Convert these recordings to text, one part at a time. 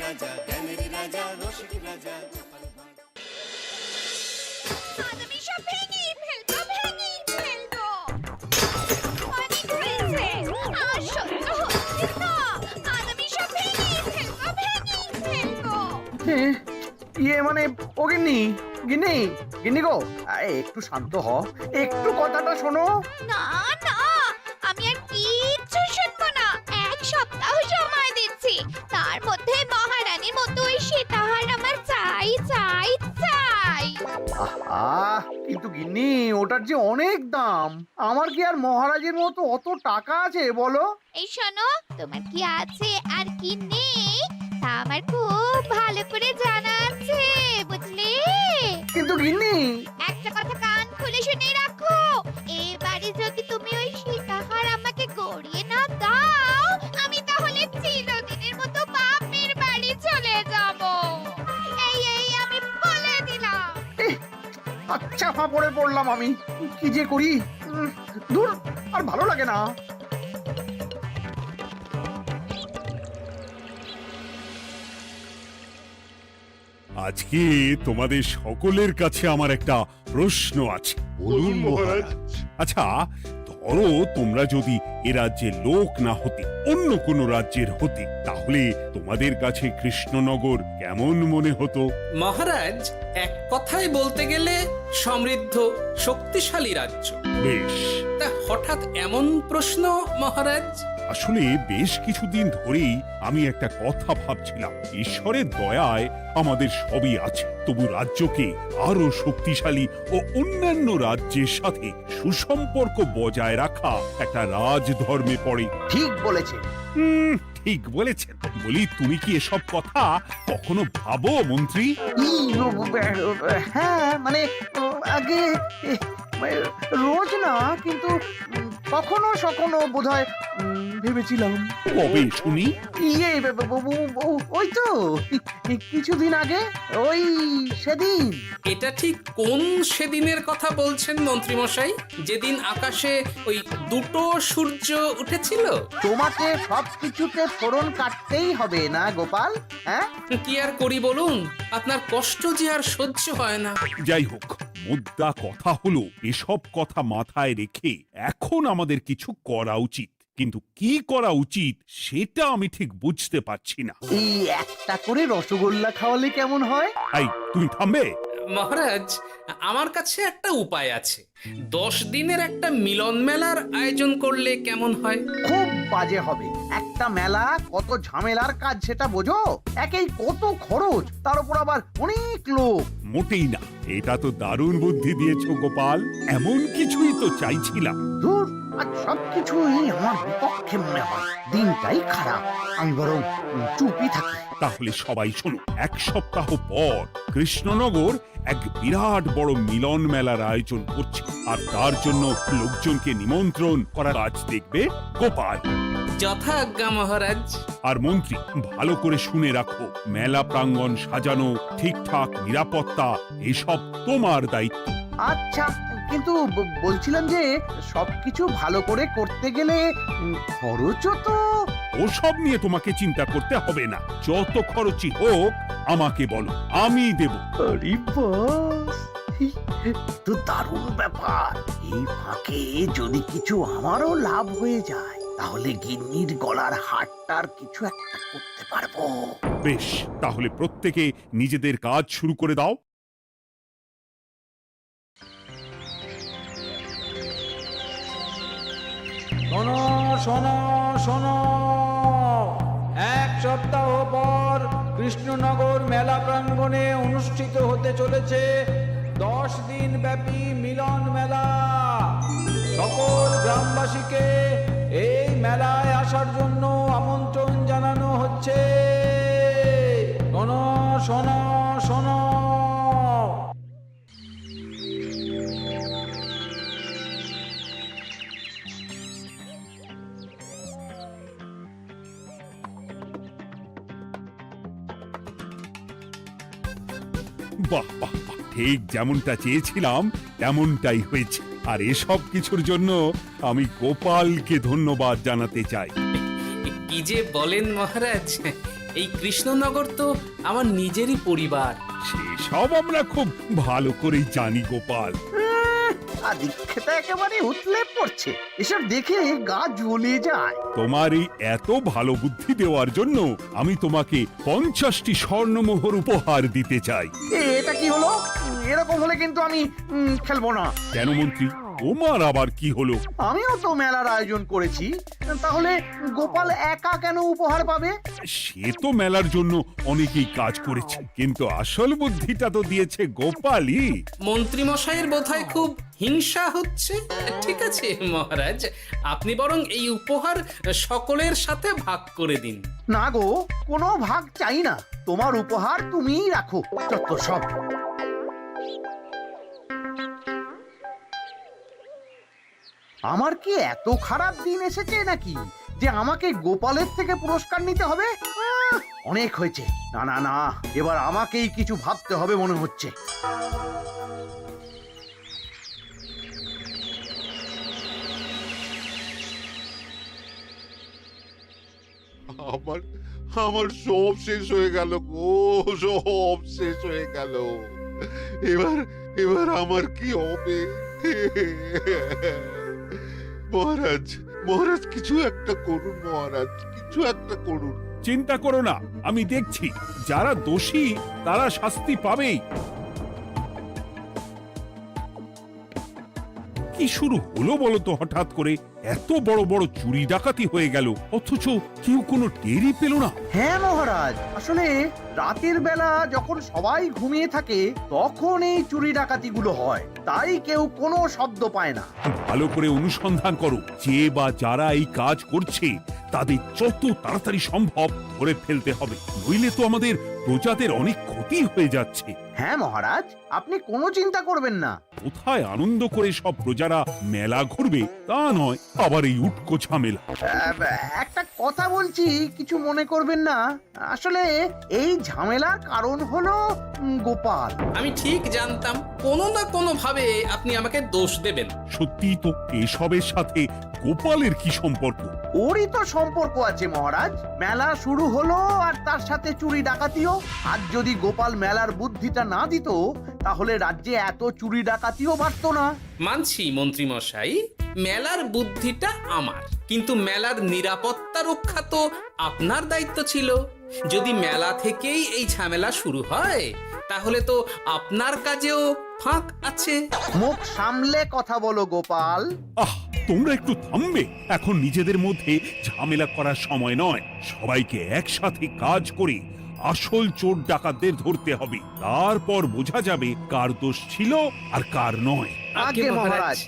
রাজা, জ্ঞানের রাজা, রসিক রাজা। আমি সব ভেঙে ফেলবো, ভেঙে ফেলবো। অনেক হয়েছে, আর সহ্য হচ্ছে না। আমি সব ভেঙে ফেলবো, ভেঙে ফেলবো। মানে ও গিন্নি, গিন্নি, গিন্নি গো, একটু শান্ত হ, একটু কথাটা শোনো। না না, আমি আর কিচ্ছু শুনবো না। 1 সপ্তাহ সময় দিচ্ছি, তার মধ্যে মহারানীর মতো ওই সীতাহার আমার চাই চাই চাই। কিন্তু গিন্নি, ওটার যে অনেক দাম। আমার কি আর মহারাজের মতো অত টাকা আছে বলো? এই শোনো, তোমার কি আছে আর কি নেই তা আমার খুব ভালো করে জানা আছে, বুঝলে? কিন্তু গিন্নি, একটা কথা কান খুলে শুনে রাখো, এবারে যদি তুমি ওই সীতাহার আমাকে গড়িয়ে না দাও, আমি তাহলে চিরদিনের মতো বাপের বাড়ি চলে যাব। এই আমি বলে দিলাম। আচ্ছা ফাঁপড়ে পড়লাম আমি, কি যে করি। দূর, আর ভালো লাগে না। আজকে তোমাদের সকলের কাছে আমার একটা প্রশ্ন আছে। বলুন মহারাজ। আচ্ছা, ধরো তোমরা যদি এ রাজ্যের লোক না হতে, অন্য কোন রাজ্যের হতে, তাহলে তোমাদের কাছে কৃষ্ণনগর কেমন মনে হতো? মহারাজ, এক কথায় বলতে গেলে সমৃদ্ধ শক্তিশালী রাজ্য। বেশ, তা হঠাৎ এমন প্রশ্ন মহারাজ? আসলে বেশ কিছুদিন ধরেই আমি একটা কথা ভাবছিলাম। ঈশ্বরের দয়ায় আমাদের সবই আছে, তবু রাজ্যকে আরো শক্তিশালী ও অন্যান্য রাজ্যের সাথে সুসম্পর্ক বজায় রাখা একটা রাজধর্মে পড়ে। ঠিক বলেছে। ঠিক বলেছেন। বলি, তুমি কি এসব কথা কখনো ভাবো মন্ত্রী? হ্যাঁ, মানে আগে রোজ না, কিন্তু কখনো সখনো বোধহয় ভেবেছিলাম। কবে শুনি? ওই তো কিছুদিন আগে, ওই সেদিন। এটা ঠিক কোন সেদিনের কথা বলছেন মন্ত্রী মশাই? যেদিন আকাশে ওই দুটো সূর্য উঠেছিল? তোমাকে সবকিছুতে ফোড়ন কাটতেই হবে না গোপাল? হ্যাঁ, কি আর করি বলুন, আপনার কষ্ট যে আর সহ্য হয় না। যাই হোক, মুদ্রা কথা হলো, এসব কথা মাথায় রেখে এখন আমাদের কিছু করা উচিত। কিন্তু কি করা উচিত সেটা আমি ঠিক বুঝতে পারছি না। এই একটা করে রসগোল্লা খাওয়ালে কেমন হয়? এই, তুমি থামবে? মহারাজ, আমার কাছে একটা উপায় আছে। 10 দিনের একটা মিলন মেলার আয়োজন করলে কেমন হয়? খুব বাজে হবে। একটা মেলা কত ঝামেলার কাজ সেটা বোঝো? একেই কত খরচ, তার উপর আবার অনেক লোক। মোটেই না, এটা তো দারুণ বুদ্ধি দিয়েছো গোপাল। এমন কিছুই তো চাইছিলাম। দূর, আর সবকিছুই আমার বিপক্ষে মনে হয়। দিনটাই খারাপ, আমি বরং চুপই থাকি। তাহলে সবাই শোনো, 1 সপ্তাহ পর কৃষ্ণনগর এক বিরাট বড় মিলন মেলার আয়োজন করছে, আর তার জন্য লোকজনকে নিমন্ত্রণ করার কাজ দেখবে গোপাল। যথাজ্ঞা মহারাজ। আর মন্ত্রী, ভালো করে শুনে রাখো, মেলা প্রাঙ্গণ সাজানো, ঠিকঠাক নিরাপত্তা, এসব তোমার দায়িত্ব। আচ্ছা, কিন্তু বলছিলাম যে সবকিছু ভালো করে করতে গেলে খরচও তো। ওসব নিয়ে তোমাকে চিন্তা করতে হবে না। যত খরচই হোক আমাকে বলো, আমি দেব। আরে বাস, তো দারুণ ব্যাপার। এই ফাঁকে যদি কিছু আমারও লাভ হয়ে যায়, তাহলে গিন্নির গলার হারটার কিছু একটা করতে পারবো। বেশ, তাহলে প্রত্যেকে নিজেদের কাজ শুরু করে দাও। শোনো শোনো শোনো, 1 সপ্তাহ পর কৃষ্ণনগর মেলা প্রাঙ্গণে অনুষ্ঠিত হতে চলেছে 10 দিন ব্যাপী মিলন মেলা। সকল গ্রামবাসীকে এই মেলায় আসার জন্য আমন্ত্রণ জানানো হচ্ছে। শোনো শোনো শোনো। বাহ বাহ বাহ, ঠিক যেমনটা চেয়েছিলাম তেমনটাই হয়েছে। আর এসব কিছুর জন্য আমি গোপালকে ধন্যবাদ জানাতে চাই। কি যে বলেন মহারাজ, এই কৃষ্ণনগর তো আমার নিজেরই পরিবার। সেসব আমরা খুব ভালো করেই জানি গোপাল। আদিক্ষেতা একেবারে উতলে পড়ছে, এসব দেখে গা জ্বলে যায়। তোমার এই এত ভালো বুদ্ধি দেওয়ার জন্য আমি তোমাকে 50টি স্বর্ণমোহর উপহার দিতে চাই। এটা কি হলো? এরকম হলে কিন্তু আমি খেলবো না। কেন মন্ত্রী, তোমার আবার কি হলো? আমিও তো মেলার আয়োজন করেছি, তাহলে গোপাল একা কেন উপহার পাবে? সে তো মেলার জন্য অনেকেই কাজ করেছে, কিন্তু আসল বুদ্ধিটা তো দিয়েছে গোপালই। মন্ত্রী মশাইয়ের বোধহয় খুব হিংসা হচ্ছে। ঠিক আছে মহারাজ, আপনি বরং এই উপহার সকলের সাথে ভাগ করে দিন। না গো, কোনো ভাগ চাই না, তোমার উপহার তুমিই রাখো। যত সব। আমার কি এত খারাপ দিন এসেছে নাকি যে আমাকে গোপালের থেকে পুরস্কার নিতে হবে? অনেক হয়েছে। না না না, এবার আমাকেই কিছু ভাবতে হবে মনে হচ্ছে। আমার আমার সব শেষ হয়ে গেল গো, সব শেষ হয়ে গেল। এবার এবার আমার কি হবে? মহারাজ, মহারাজ কিছু একটা করুন, মহারাজ কিছু একটা করুন। চিন্তা করো না, আমি দেখছি যারা দোষী তারা শাস্তি পাবেই। কি শুরু হলো বলো তো হঠাৎ করে? এত বড় বড় চুরি ডাকাতি হয়ে গেল, অথচ কেউ কোনো টেরই পেল না। হ্যাঁ মহারাজ, আসলে রাতের বেলা যখন সবাই ঘুমিয়ে থাকে তখন এই চুরি ডাকাতিগুলো হয়, তাই কেউ কোনো শব্দ পায় না। ভালো করে অনুসন্ধান করো, যে বা যারা এই কাজ করছে তাদের যত তাড়াতাড়ি সম্ভব ধরে ফেলতে হবে, নইলে তো আমাদের প্রজাদের অনেক ক্ষতি হয়ে যাচ্ছে। হ্যাঁ মহারাজ, আপনি কোনো চিন্তা করবেন না। কোথায় আনন্দ করে সব প্রজারা মেলা ঘুরবে তা নয়, আবার এই উটকো ঝামেলা। একটা কথা বলছি, কিছু মনে করবেন না। আসলে এই ঝামেলার কারণ হলো গোপাল। আমি ঠিক জানতাম কোনো না কোনো ভাবে আপনি আমাকে দোষ দেবেন। সত্যি তো, এসবের সাথে গোপালের কি সম্পর্ক? ওরই তো সম্পর্ক আছে মহারাজ। মেলা শুরু হলো আর তার সাথে চুরি ডাকাতিও। আর যদি গোপাল মেলার বুদ্ধিটা না দিত তাহলে রাজ্যে এত চুরি ডাকাতিও বাড়তো না। মানছি মন্ত্রী মশাই, মেলার বুদ্ধিটা আমার, কিন্তু মেলার নিরাপত্তা রক্ষা তো আপনার দায়িত্ব ছিল। যদি মেলা থেকেই এই ঝামেলা শুরু হয় তাহলে তো আপনার কাজেও ফাঁক আছে। মুখ সামলে কথা বলো গোপাল। আহ, তোমরা একটু থামবে? এখন নিজেদের মধ্যে ঝামেলা করার সময় নয়। সবাইকে একসাথে কাজ করে আসল চোর ডাকাতদের ধরতে হবে, তারপর বোঝা যাবে কার দোষ ছিল আর কার নয়। আগে মহারাজ।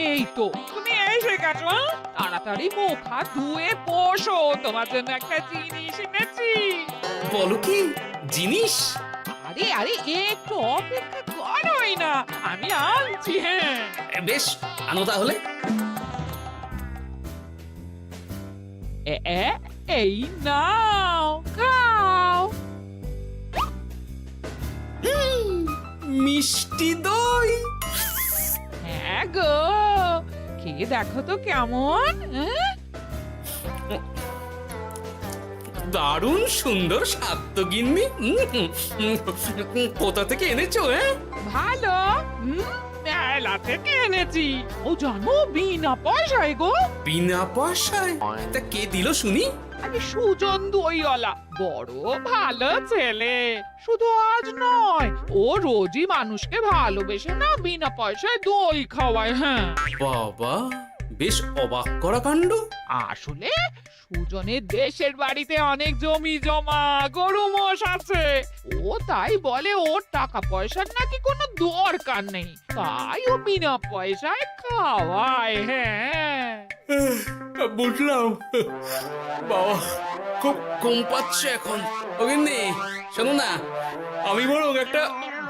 এই তো তুমি এসে গেছো। তাড়াতাড়ি মুখ হাত ধুয়ে বসো, তোমার জন্য একটা জিনিস এনেছি। বলো কি জিনিস? আরে আরে একটু অপেক্ষা করোই না, আমি আনছি। হ্যাঁ বেশ, আনো তাহলে। এই নাও, খাও। মিষ্টি দই। হ্যাঁ গো, খেয়ে দেখো তো কেমন। দারুণ সুন্দর স্বাদ তো গিন্নি। কোথা থেকে এনেছো? ভালো, মেলা থেকে এনেছি। ও জানো, বিনা পয়সায় গো। বিনা পয়সায়? তা কে দিল শুনি? আরে সুজন দইওয়ালা, বড় ভালো ছেলে। শুধু আজ নয়, ও রোজই মানুষকে ভালোবেসে না বিনা পয়সায় দই খাওয়ায়। হ্যাঁ বাবা, বেশ অবাক করা কাণ্ড। আসলে সুজনের দেশের বাড়িতে অনেক জমি জমা, গরু মোষ আছে। ও তাই বলে ওর টাকা পয়সার নাকি কোনো দরকার নেই, তাই ও বিনা পয়সায় খাওয়ায়। হ্যাঁ বুঝলাম। বাবা, খুব ঘুম পাচ্ছে এখন। ও গিন্নি, শোনো না, আমি বরং একটা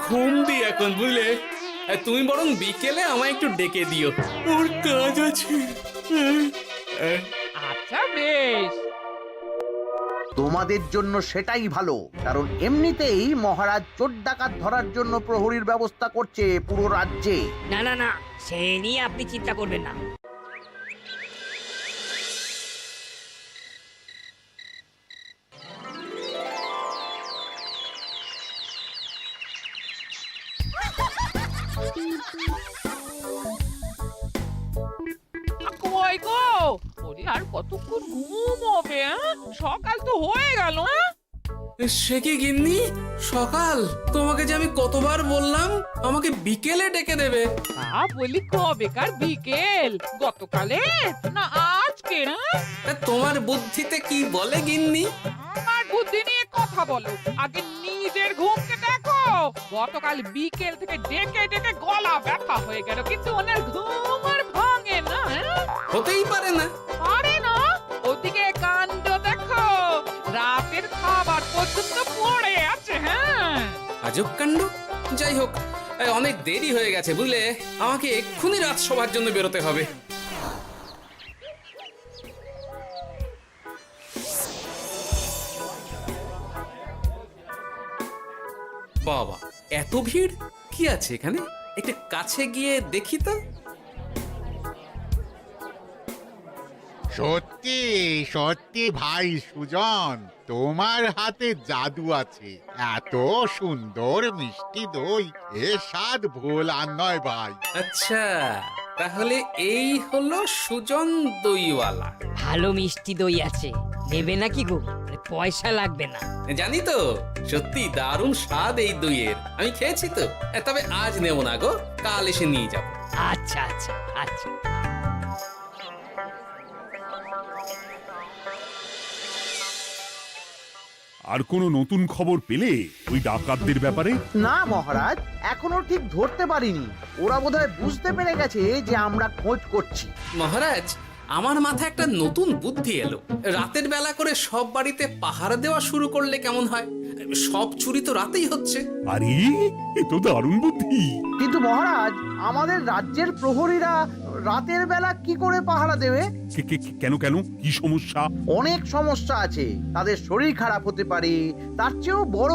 ঘুম দিই এখন, বুঝলে? তুমি বরং বিকেলে আমায় একটু ডেকে দিও, ওর কাজ আছে। আচ্ছা বেশ। তোমাদের জন্য সেটাই ভালো, কারণ এমনিতেই মহারাজ চোর ডাকাত ধরার জন্য প্রহরীর ব্যবস্থা করছে পুরো রাজ্যে। না না না, সে নিয়ে আপনি চিন্তা করবেন না। কই গো, ওরে আর কতক্ষণ ঘুমোবে? সকাল তো হয়ে গেল। সে কি গিন্নি, সকাল? তোমাকে যে আমি কতবার বললাম আমাকে বিকেলে ডেকে দেবে। তা বলি কবেকার বিকেল? গতকালে না আজকে? তা তোমার বুদ্ধিতে কি বলে গিন্নি? আমার বুদ্ধি নিয়ে কথা বলো, আগে নিজের ঘুমকে দেখো। গতকাল বিকেল থেকে ডেকে ডেকে গলা ব্যথা হয়ে গেল, কিন্তু ওনার ঘুম আর ভাঙে না। হতেই পারে না। পারে না? ওদিকে কাণ্ড দেখো, রাতের খাবার পর্যন্ত পড়ে আছে। হ্যাঁ, আজব কাণ্ড। যাই হোক, অনেক দেরি হয়ে গেছে বুঝলে, আমাকে এক্ষুনি রাজসভার জন্য বেরোতে হবে। বাবা, এত ভিড় কি আছে এখানে? একটু কাছে গিয়ে দেখি তো। সত্যি সত্যি ভাই সুজন, তোমার হাতে জাদু আছে। এত সুন্দর মিষ্টি দই, এ স্বাদ ভোলার নয় ভাই। আচ্ছা, তাহলে এই হলো সুজন দইওয়ালা। ভালো মিষ্টি দই আছে, নেবে নাকি গো? পয়সা লাগবে না। জানি তো, সত্যি দারুণ স্বাদ এই দইয়ের। আমি খেয়েছি তো। তবে আজ নেব না গো, কাল এসে নিয়ে যাব। আচ্ছা আচ্ছা আচ্ছা। আর কোনো নতুন খবর পেলে ওই ডাকাতদের ব্যাপারে? না মহারাজ, এখনো ঠিক ধরতে পারিনি। ওরা বোধহয় বুঝতে পেরে গেছে যে আমরা খোঁজ করছি। মহারাজ, আমার মাথায় একটা নতুন বুদ্ধি এলো। রাতের বেলা করে সব বাড়িতে পাহারা দেওয়া শুরু করলে কেমন হয়? সব চুরি তো রাতেই হচ্ছে। আরে, এ তো দারুণ বুদ্ধি। কিন্তু মহারাজ, আমাদের রাজ্যের প্রহরীরা রাতের বেলা কি করে পাহারা দেবে? কেন কেন, কি সমস্যা? অনেক সমস্যা আছে। তাদের শরীর খারাপ হতে পারে, তার চেয়েও বড়,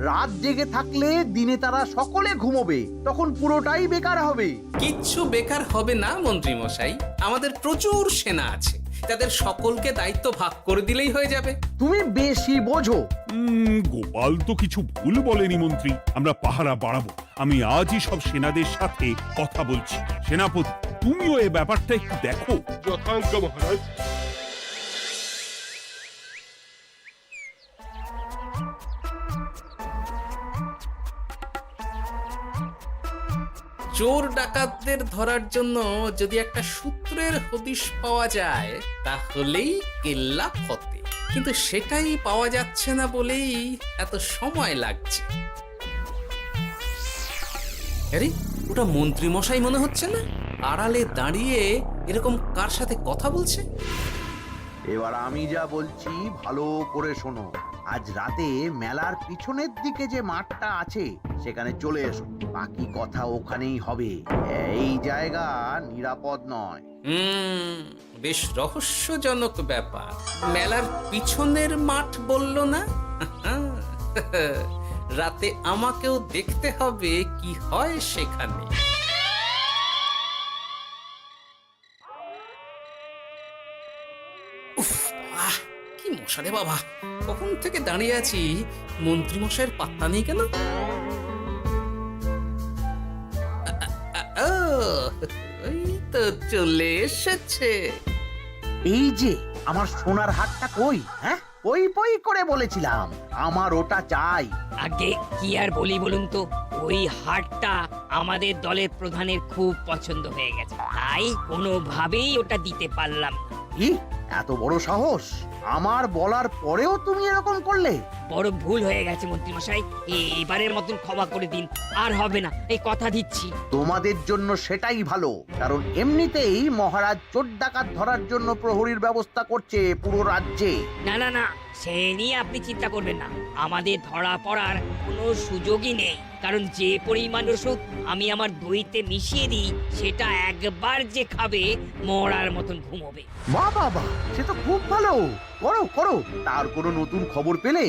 রাত জেগে থাকলে দিনে তারা সকলে ঘুমোবে, তখন পুরোটাই বেকার হবে। কিচ্ছু বেকার হবে না মন্ত্রী মশাই, আমাদের প্রচুর সেনা আছে, তাদের সকলকে দায়িত্ব ভাগ করে দিলেই হয়ে যাবে। তুমি বেশি বোঝো। গোপাল তো কিছু ভুল বলেনি মন্ত্রী, আমরা পাহারা বাড়াবো। আমি আজই সব সেনাদের সাথে কথা বলছি। সেনাপতি, তুমিও এই ব্যাপারটা একটু দেখো। যথাজ্ঞা মহারাজ। চোর ডাকাতদের ধরার জন্য যদি একটা সূত্রের হদিশ পাওয়া যায় তাহলেই কেল্লা ফতে, কিন্তু সেটাই পাওয়া যাচ্ছে না বলেই এত সময় লাগছে। আরে, ওটা মন্ত্রী মশাই মনে হচ্ছে না? আড়ালে দাঁড়িয়ে এরকম কার সাথে কথা বলছে? এবার আমি যা বলছি ভালো করে শোনো। আজ রাতে মেলার পিছনের দিকে যে মাঠটা আছে সেখানে চলে এসো। বাকি কথা ওখানেই হবে। এই জায়গা নিরাপদ নয়। বেশ রহস্যজনক ব্যাপার। মেলার পিছনের মাঠ বলল না? রাতে আমাকেও দেখতে হবে কি হয় সেখানে। উফ, কি মশা রে বাবা! কখন থেকে দাঁড়িয়ে আছি, মন্ত্রী মশাইয়ের পাত্তা নেই কেন? ওই তো চলে এসেছে। এই যে আমার সোনার হাটটা কই? হ্যাঁ, পই পই করে বলেছিলাম আমার ওটা চাই। আগে কি আর বলি বলুন তো, ওই হারটা আমাদের দলের প্রধানের খুব পছন্দ হয়ে গেছে, তাই কোনোভাবেই ওটা দিতে পারলাম না। কি এত বড় সাহস! আমার বলার পরেও তুমি এরকম করলে? বড় ভুল হয়ে গেছে মন্ত্রী মশাই, এবারের মতন ক্ষমা করে দিন, আর হবে না, এই কথা দিচ্ছি। তোমাদের জন্য সেটাই ভালো, কারণ এমনিতেই মহারাজ চোর ডাকাত ধরার জন্য প্রহরীর ব্যবস্থা করছে পুরো রাজ্যে। না না না, সে নিয়ে আপনি চিন্তা করবেন না। আমাদের ধরা পড়ার কোনো সুযোগই নেই, কারণ যে পরিমাণ ওষুধ আমি আমার দইতে মিশিয়ে দিই সেটা একবার যে খাবে মরার মতন ঘুমোবে। বাহ বাহ বাহ, সে তো খুব ভালো। করো করো। তার কোনো নতুন খবর পেলে?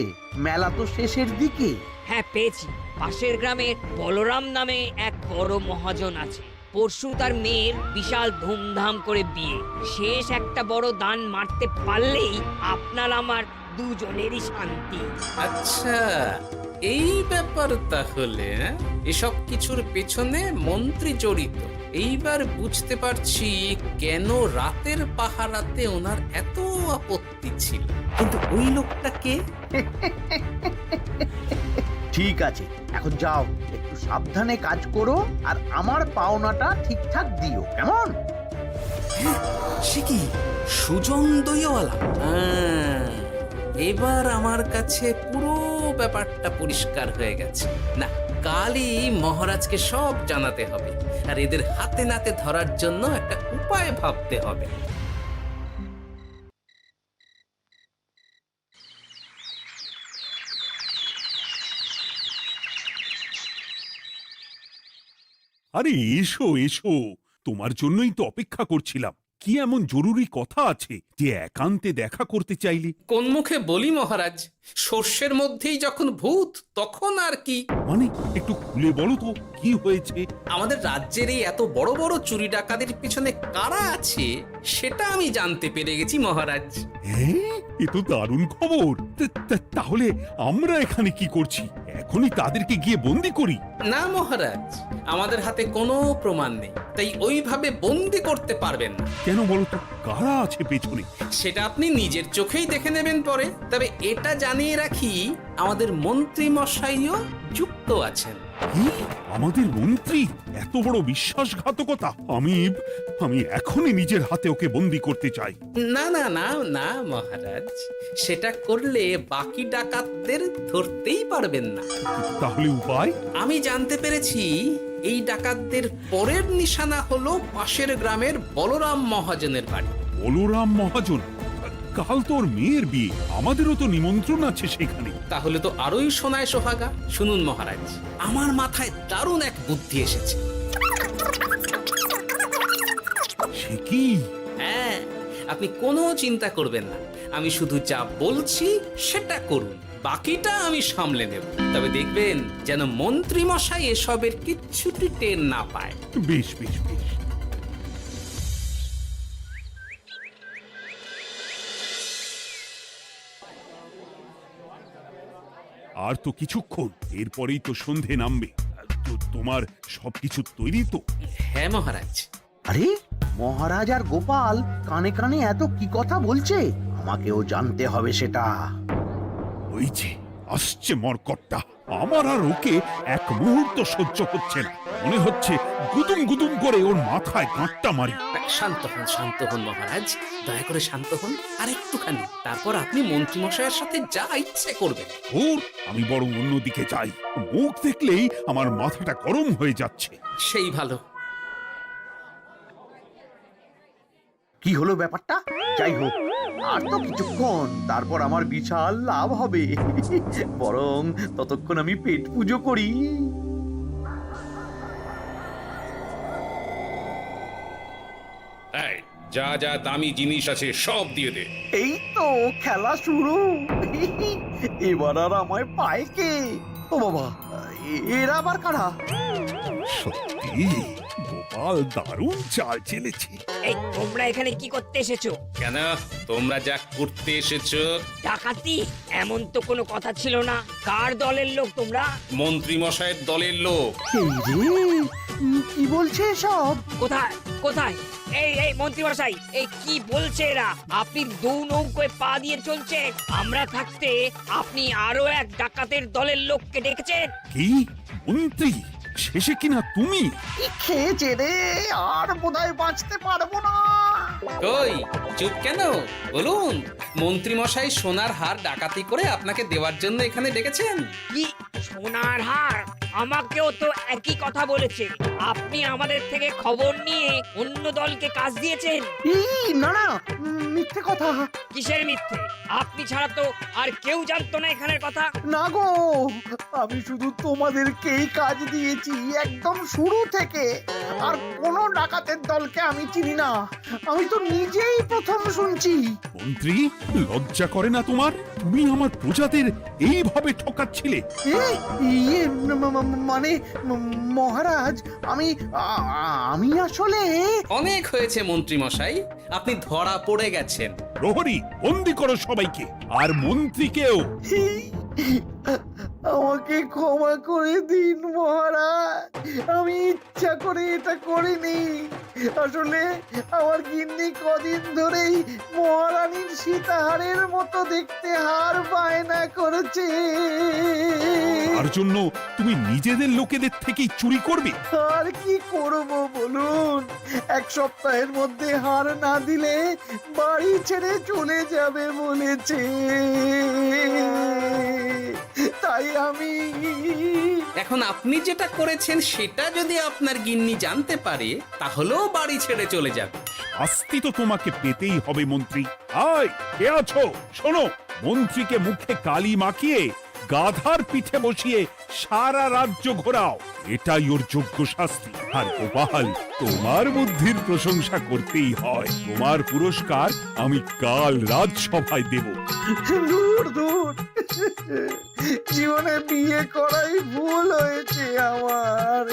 মেলা তো শেষের দিকে। হ্যাঁ পেয়েছি, পাশের গ্রামের বলরাম নামে এক বড় মহাজন আছে। পরশু তার মেয়ের বিশাল ধুমধাম করে বিয়ে। শেষ একটা বড় দান মারতে পারলেই আপনার আমার দুজনেরই শান্তি। আচ্ছা, এই ব্যাপার তাহলে হ্যাঁ? এসব কিছুর পেছনে মন্ত্রী জড়িত। এইবার বুঝতে পারছি কেন রাতের পাহারাতে ওনার এত আপত্তি ছিল। কিন্তু ওই লোকটা কে? ঠিক আছে, এখন যাও, একটু সাবধানে কাজ করো আর আমার পাওনাটা ঠিকঠাক দিও, কেমন? সে কি সুজন দইওয়ালা? এবার আমার কাছে পুরো ব্যাপারটা পরিষ্কার হয়ে গেছে। না, কালই মহারাজকে সব জানাতে হবে, আর এদের হাতে নাতে ধরার জন্য একটা উপায় ভাবতে হবে। আরে এসো এসো, তোমার জন্যই তো অপেক্ষা করছিলাম। কি এমন জরুরি কথা আছে যে একান্তে দেখা করতে চাইলি? কোন মুখে বলি মহারাজ, সর্ষের মধ্যেই যখন ভূত তখন আর কি। মানে একটু খুলে বলো তো কি হয়েছে? আমাদের রাজ্যের এই এত বড় বড় চুরি ডাকাতির পিছনে কারা আছে সেটা আমি জানতে পেরে গেছি মহারাজ। হ্যাঁ, এ তো দারুণ খবর। তাহলে আমরা এখানে কি করছি? এখনই তাদেরকে গিয়ে বন্দি করি? না মহারাজ, আমাদের হাতে কোনো প্রমাণ নেই, তাই ওইভাবে বন্দি করতে পারবেন না। কেন বলো তো, কারা আছে পেছনে? সেটা আপনি নিজের চোখেই দেখে নেবেন পরে। তবে এটা জানিয়ে রাখি, আমাদের মন্ত্রী মশাইও যুক্ত আছেন। কি? আমাদের মন্ত্রী? এত বড় বিশ্বাসঘাতকতা! আমি এখনই নিজের হাতে ওকে বন্দি করতে চাই। না না না না মহারাজ, সেটা করলে বাকি ডাকাতদের ধরতেই পারবেন না। তাহলে উপায়? আমি জানতে পেরেছি এই ডাকাতদের পরের নিশানা হলো পাশের গ্রামের বলরাম মহাজনের বাড়ি। বলরাম মহাজন? কাল তোর মেয়ের বিয়ে, আমাদেরও তো নিমন্ত্রণ আছে সেখানে। তাহলে তো আরোই সোনায় সোহাগা। শুনুন মহারাজ, আমার মাথায় দারুণ এক বুদ্ধি এসেছে। সে কি? হ্যাঁ, আপনি কোনো চিন্তা করবেন না, আমি শুধু যা বলছি সেটা করুন, বাকিটা আমি সামলে নেব। তবে দেখবেন যেন মন্ত্রী মশাই এসবের কিচ্ছুটি টের না পায়। বেশ বেশ বেশ। আর তো কিছুক্ষণ, এরপরেই তো সন্ধে নামবে। তোমার সবকিছু তৈরি তো? হ্যাঁ মহারাজ। আরে মহারাজ আর গোপাল কানে কানে এত কি কথা বলছে, আমাকেও জানতে হবে সেটা। ওই যে আসছে মরকটটা, আমার আর ওকে এক মুহূর্ত সহ্য হচ্ছে না। মনে হচ্ছে গুদুম গুদুম করে ওর মাথায় গাঁটটা মারি। শান্ত হন মহারাজ, দয়া করে শান্ত হন আর একটুখানি। তারপর আপনি মন্ত্রী মশাইয়ের সাথে যা ইচ্ছে করবেন। ওর আমি বরং অন্যদিকে যাই, মুখ দেখলেই আমার মাথাটা গরম হয়ে যাচ্ছে। সেই ভালো। কি হলো ব্যাপারটা? যাই হোক, আর তো কিছুক্ষণ, তারপর আমার বিশাল লাভ হবে। বরং ততক্ষণ আমি পেট পুজো করি। যা যা দামি জিনিস আছে সব দিয়ে দে। এই তো খেলা শুরু। এবার আর আমায় পায় কে? ও বাবা, এরা আবার কারা? সত্যি গোপাল দারুণ চাল চেলেছে। এই তোমরা এখানে কি করতে এসেছো? কেন, তোমরা যা করতে এসেছো? ডাকাতি? এমন তো কোনো কথা ছিল না। কার দলের লোক তোমরা? মন্ত্রী মশাইয়ের দলের লোক। এই রে, কি বলছে সব? কোথায় কোথায়? এই মন্ত্রী মশাই, এই কি বলছে এরা? আপনি দু নৌকোয় পা দিয়ে চলছে, আমরা থাকতে আপনি আরো এক ডাকাতের দলের লোককে ডেকেছেন। কি মন্ত্রী? শেষে কিনা তুমি? কি খেয়েছে রে, আর বোধহয় বাঁচতে পারবো না। কই, চুপ কেন? বলুন, মন্ত্রী মশাই সোনার হার ডাকাতি করে আপনাকে দেওয়ার জন্য এখানে ডেকেছেন। কি সোনার হার আমাকেও তো একই কথা বলেছে। আপনি আমাদের থেকে খবর নিয়ে অন্য দলকে কাজ দিয়েছেন। এই না না, মিথ্যে কথা। কিসের মিথ্যে? আপনি ছাড়া তো আর কেউ জানতো না এখানের কথা। না গো, আমি শুধু তোমাদেরকেই কাজ দিয়েছি একদম শুরু থেকে। আর কোনো ডাকাতের দলকে আমি চিনি না, আমি তো নিজেই প্রথম শুনছি। মন্ত্রী, লজ্জা করে না তোমার? তুমি আমার প্রজাদের এইভাবে ঠকাচ্ছিলে। ইয়ে মানে মহারাজ, আমি আসলে অনেক হয়েছে মন্ত্রী মশাই, আপনি ধরা পড়ে গেছেন। প্রহরী, বন্দি করো সবাইকে, আর মন্ত্রীকেও। আমাকে ক্ষমা করে দিন মহারাজ, আমি ইচ্ছা করে এটা করিনি। আসলে আমার গিন্নি কদিন ধরেই মহারানীর সীতাহারের মতো দেখতে হার বায়না করেছে। তার জন্য তুমি নিজেদের লোকেদের থেকেই চুরি করবে? আর কি করব বলুন, এক সপ্তাহের মধ্যে হার না দিলে বাড়ি ছেড়ে চলে যাবে বলেছে। তাই আমি এখন আপনি যেটা করেছেন সেটা যদি আপনার গিন্নি জানতে পারে তাহলেও বাড়ি ছেড়ে চলে যাবে। শাস্তি তো তোমাকে পেতেই হবে মন্ত্রী। আয়, কে আছো? শোনো, মন্ত্রীকে মুখে কালি মাখিয়ে গাধার পিঠে বসিয়ে সারা রাজ্য ঘোরাও, এটাই ওর যোগ্য শাস্তি। আর গোপাল, তোমার বুদ্ধির প্রশংসা করতেই হয়। তোমার পুরস্কার আমি কাল রাজসভায় দেব। দূর দূর, জীবনে বিয়ে করাই ভুল হয়েছে আমার।